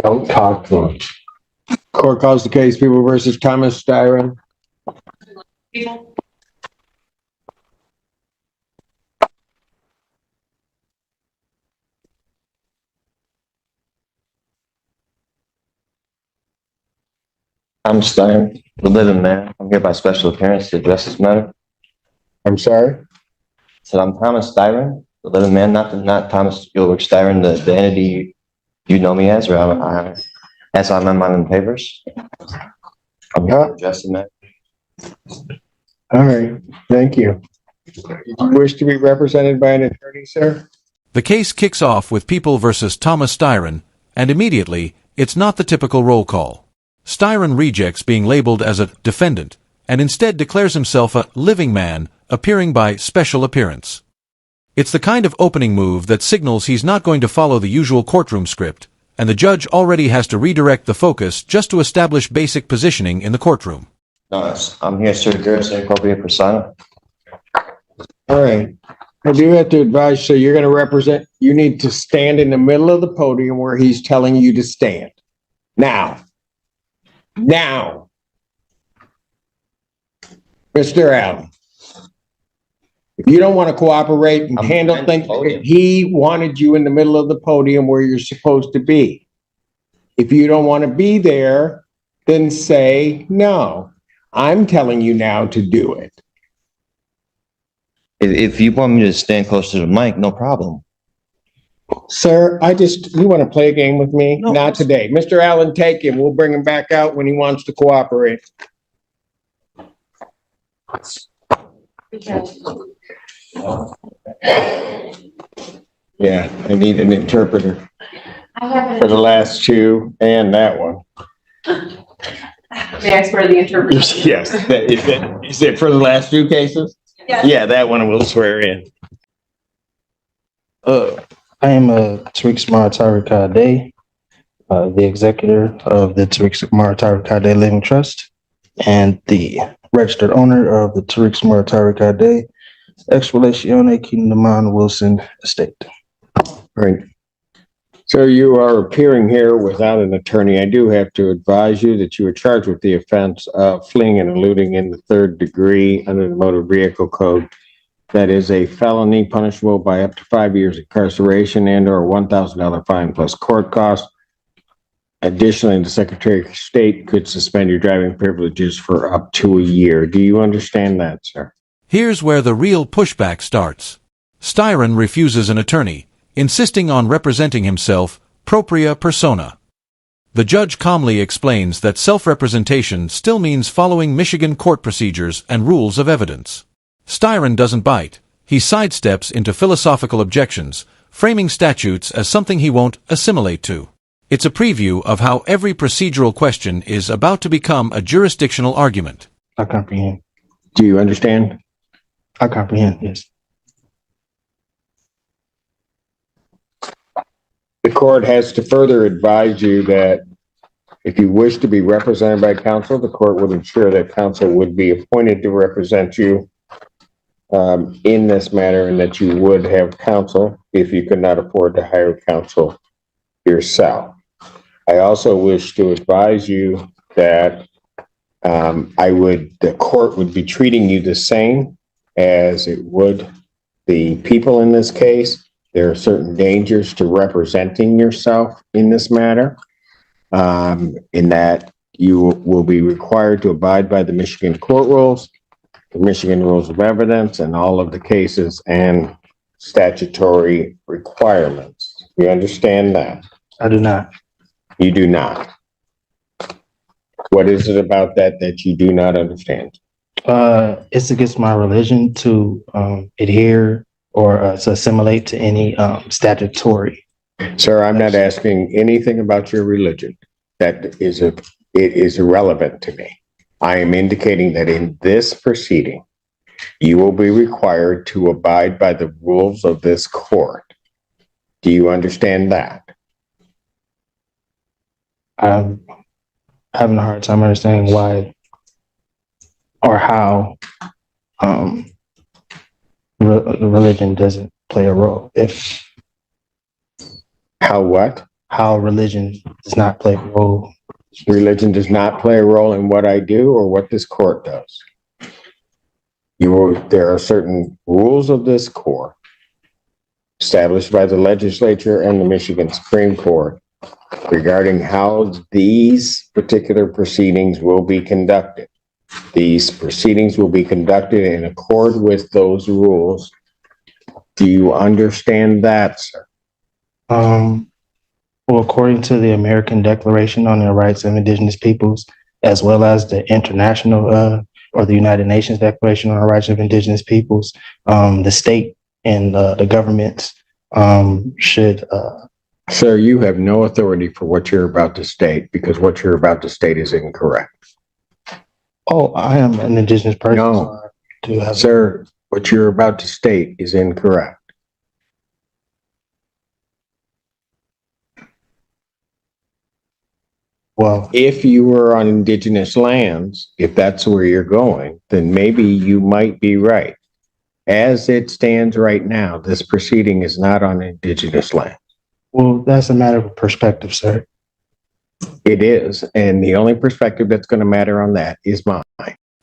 Don't talk to him. Court calls the case People versus Thomas Styron. People. I'm Stein, the living man. I'm here by special appearance to address this matter. I'm sorry? So I'm Thomas Styron, the living man, not Thomas Ulrich Styron, the entity you know me as, or as I'm in my papers. I'm here to address the matter. All right, thank you. You wish to be represented by an attorney, sir? The case kicks off with People versus Thomas Styron, and immediately, it's not the typical roll call. Styron rejects being labeled as a defendant, and instead declares himself a living man, appearing by special appearance. It's the kind of opening move that signals he's not going to follow the usual courtroom script, and the judge already has to redirect the focus just to establish basic positioning in the courtroom. No, I'm here to address the appropriate persona. All right. I do have to advise, so you're going to represent, you need to stand in the middle of the podium where he's telling you to stand. Now. Mr. Allen, if you don't want to cooperate and handle things, he wanted you in the middle of the podium where you're supposed to be. If you don't want to be there, then say no. I'm telling you now to do it. If you want me to stand close to the mic, no problem. Sir, you want to play a game with me? No. Not today. Mr. Allen, take him. We'll bring him back out when he wants to cooperate. Yeah, I need an interpreter for the last two and that one. May I swear the interpreter? Yes. Is it for the last two cases? Yes. Yeah, that one we'll swear in. I am Tariq Maratari-Kade, the executor of the Tariq Maratari-Kade Living Trust and the registered owner of the Tariq Maratari-Kade Explorazione Kinderman Wilson Estate. Right. So you are appearing here without an attorney. I do have to advise you that you are charged with the offense of fleeing and eluding in the third degree under the Motor Vehicle Code. That is a felony punishable by up to 5 years incarceration and or $1,000 fine plus court costs. Additionally, the Secretary of State could suspend your driving privileges for up to a year. Do you understand that, sir? Here's where the real pushback starts. Styron refuses an attorney, insisting on representing himself propria persona. The judge calmly explains that self-representation still means following Michigan court procedures and rules of evidence. Styron doesn't bite. He sidesteps into philosophical objections, framing statutes as something he won't assimilate to. It's a preview of how every procedural question is about to become a jurisdictional argument. I comprehend. Do you understand? I comprehend, yes. The court has to further advise you that if you wish to be represented by counsel, the court would ensure that counsel would be appointed to represent you in this matter, and that you would have counsel if you could not afford to hire counsel yourself. I also wish to advise you that the court would be treating you the same as it would the people in this case. There are certain dangers to representing yourself in this matter, in that you will be required to abide by the Michigan court rules, the Michigan rules of evidence, and all of the cases and statutory requirements. You understand that? I do not. You do not. What is it about that you do not understand? It's against my religion to adhere or to assimilate to any statutory. Sir, I'm not asking anything about your religion. It is irrelevant to me. I am indicating that in this proceeding, you will be required to abide by the rules of this court. Do you understand that? I'm having a hard time understanding why or how religion doesn't play a role. How what? how religion does not play a role. Religion does not play a role in what I do or what this court does. There are certain rules of this court established by the legislature and the Michigan Supreme Court regarding how these particular proceedings will be conducted. These proceedings will be conducted in accord with those rules. Do you understand that, sir? Well, according to the American Declaration on the Rights of Indigenous Peoples, as well as the international or the United Nations Declaration on the Rights of Indigenous Peoples, the state and the governments should. Sir, you have no authority for what you're about to state because what you're about to state is incorrect. Oh, I am an Indigenous person. No, so I do have. sir, what you're about to state is incorrect. Well, If you were on indigenous lands, if that's where you're going, then maybe you might be right. As it stands right now, this proceeding is not on indigenous land. well, that's a matter of perspective, sir. It is, and the only perspective that's going to matter on that is mine.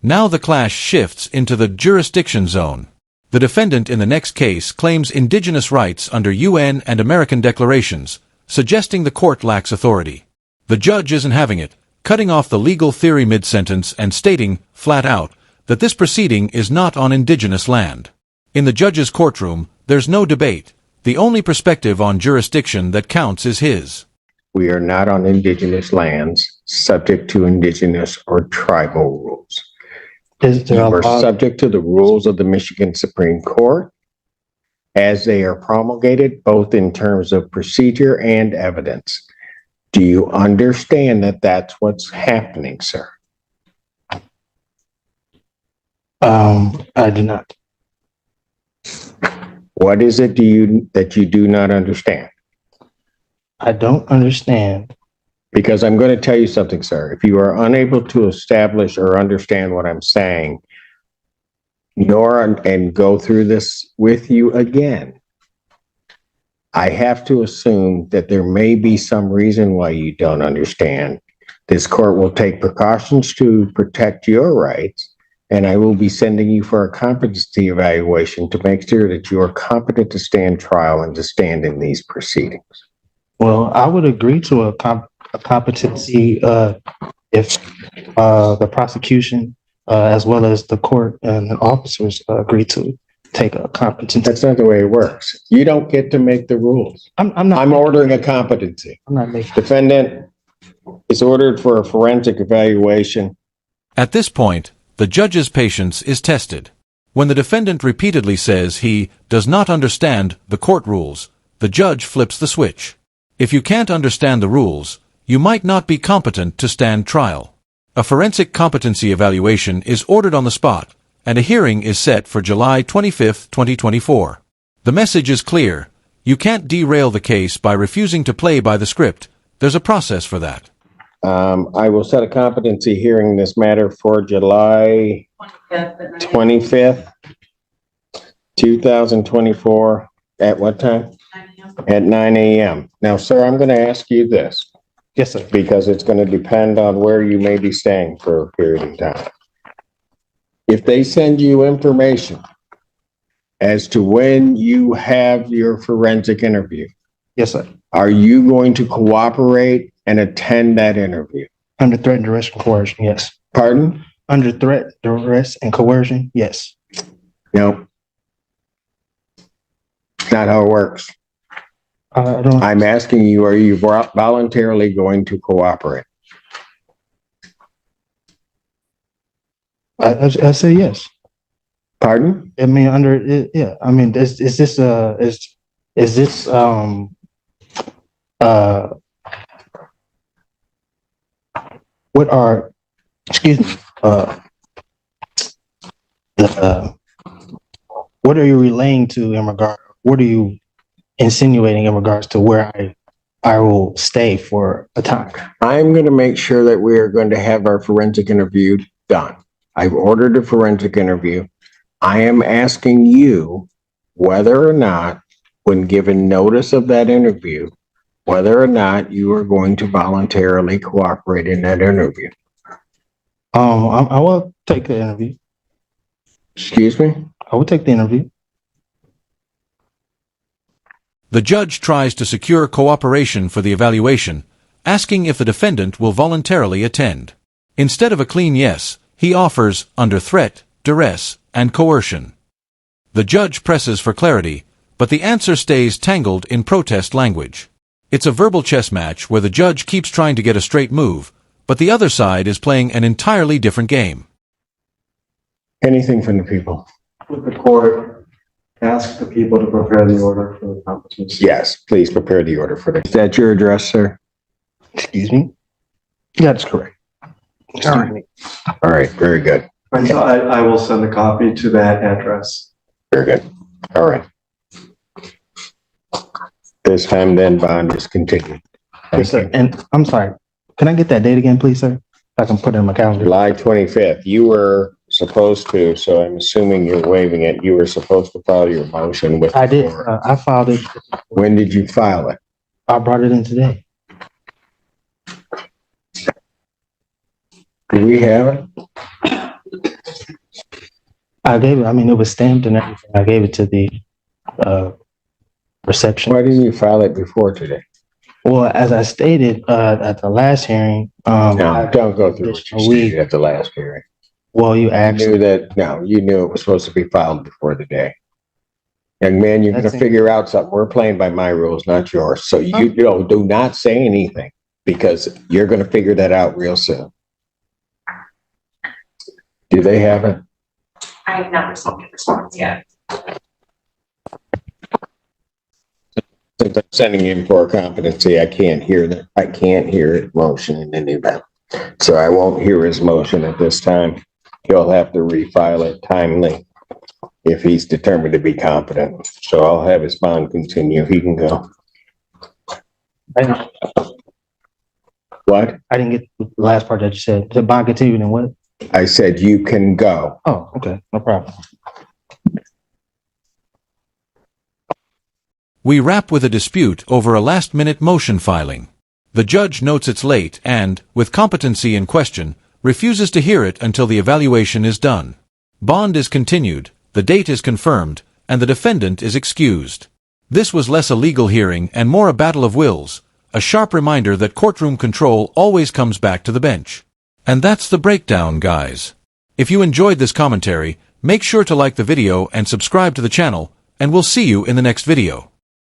Now the clash shifts into the jurisdiction zone. The defendant in the next case claims indigenous rights under UN and American declarations, suggesting the court lacks authority. The judge isn't having it, cutting off the legal theory mid-sentence and stating, flat out, that this proceeding is not on indigenous land. In the judge's courtroom, there's no debate. The only perspective on jurisdiction that counts is his. We are not on indigenous lands, subject to indigenous or tribal rules. Is there You a are law? subject to the rules of the Michigan Supreme Court as they are promulgated, both in terms of procedure and evidence. Do you understand that that's what's happening, sir? I do not. What is it that you do not understand? I don't understand. Because I'm going to tell you something, sir. If you are unable to establish or understand what I'm saying, and go through this with you again, I have to assume that there may be some reason why you don't understand. This court will take precautions to protect your rights, and I will be sending you for a competency evaluation to make sure that you are competent to stand trial and to stand in these proceedings. Well, I would agree to a competency if the prosecution as well as the court and the officers agree to take a competency. That's not the way it works. You don't get to make the rules. I'm not. I'm ordering a competency. I'm not making. Defendant is ordered for a forensic evaluation. At this point, the judge's patience is tested. When the defendant repeatedly says he does not understand the court rules, the judge flips the switch. If you can't understand the rules, you might not be competent to stand trial. A forensic competency evaluation is ordered on the spot, and a hearing is set for July 25, 2024. The message is clear. You can't derail the case by refusing to play by the script. There's a process for that. I will set a competency hearing in this matter for July 25th, 2024. At what time? At 9 a.m. Now, sir, I'm going to ask you this Yes, sir. because it's going to depend on where you may be staying for a period of time. If they send you information as to when you have your forensic interview, Yes, sir. are you going to cooperate and attend that interview? Under threat, duress, and coercion. Yes. Pardon? Under threat, duress, and coercion. Yes. No. Not how it works. I don't. I'm asking you, are you voluntarily going to cooperate? I say yes. Pardon? I mean, under it, yeah. I mean, is this what are, excuse me, what are you relaying to in regard? What are you insinuating in regards to where I will stay for a time? I'm going to make sure that we are going to have our forensic interview done. I've ordered a forensic interview. I am asking you whether or not, when given notice of that interview, whether or not you are going to voluntarily cooperate in that interview. I will take the interview. Excuse me? I will take the interview. The judge tries to secure cooperation for the evaluation, asking if the defendant will voluntarily attend. Instead of a clean yes, he offers under threat, duress, and coercion. The judge presses for clarity, but the answer stays tangled in protest language. It's a verbal chess match where the judge keeps trying to get a straight move, but the other side is playing an entirely different game. Anything from the people? Would the court ask the people to prepare the order for the competency? Yes, please prepare the order for this. Is that your address, sir? Excuse me? That's correct. All right, very good. And so I will send a copy to that address. Very good. All right. This time then bond is continued. Yes, sir. And I'm sorry, can I get that date again, please, sir? I can put it in my calendar. July 25th, you were supposed to, so I'm assuming you're waiving it. You were supposed to file your motion with. I did, I filed it. When did you file it? I brought it in today. Do we have it? I gave it, I mean, it was stamped and everything. I gave it to the reception. Why didn't you file it before today? Well, as I stated at the last hearing, No, don't go through what you stated at the last hearing. well, you You asked, knew that, no, you knew it was supposed to be filed before the day. Young man, you're gonna That's it. figure out something. We're playing by my rules, not yours. So you know, do not say anything because you're gonna figure that out real soon. Do they have it? I have not received a response yet. Since I'm sending in for a competency, I can't hear that. I can't hear his motion in any event. So I won't hear his motion at this time. He'll have to refile it timely if he's determined to be competent. So I'll have his bond continue. He can go. What? I didn't get the last part that you said. The bond continued and what? I said you can go. Oh, okay, no problem. We wrap with a dispute over a last-minute motion filing. The judge notes it's late and, with competency in question, refuses to hear it until the evaluation is done. Bond is continued, the date is confirmed, and the defendant is excused. This was less a legal hearing and more a battle of wills, a sharp reminder that courtroom control always comes back to the bench. And that's the breakdown, guys. If you enjoyed this commentary, make sure to like the video and subscribe to the channel, and we'll see you in the next video.